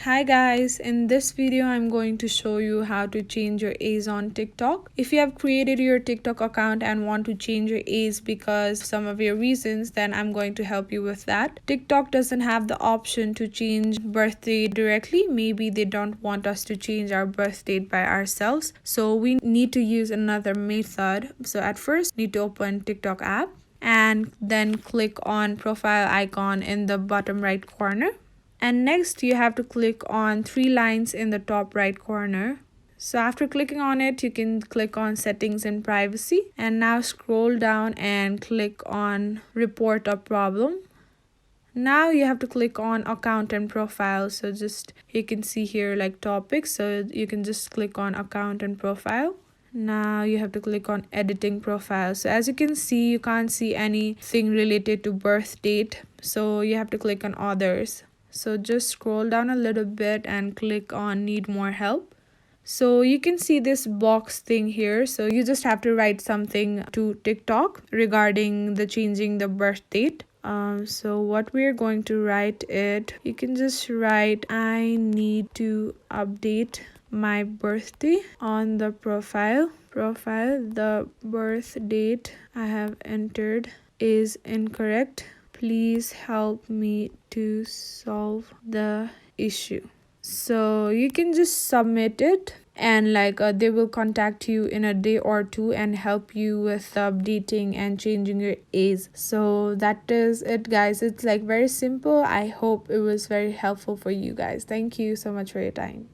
Hi guys, in this video I'm going to show you how to change your age on TikTok. If you have created your TikTok account and want to change your age because of some of your reasons, then I'm going to help you with that. TikTok doesn't have the option to change birthday directly. Maybe they don't want us to change our birth date by ourselves. So we need to use another method. So at first, need to open TikTok app and then click on profile icon in the bottom right corner. And next you have to click on three lines in the top right corner. So after clicking on it, you can click on settings and privacy, and now scroll down and click on report a problem. Now you have to click on account and profile. So just you can see here like topics, so you can just click on account and profile. Now you have to click on editing profile. So as you can see, you can't see anything related to birth date, so you have to click on others. So just scroll down a little bit and click on need more help. So you can see this box thing here. So you just have to write something to TikTok regarding the changing the birth date. So what we're going to write it, you can just write I need to update my birthday on the profile. The birth date I have entered is incorrect. Please help me to solve the issue. So you can just submit it, and they will contact you in a day or two and help you with updating and changing your age. So that is it, guys. It's like very simple. I hope it was very helpful for you guys. Thank you so much for your time.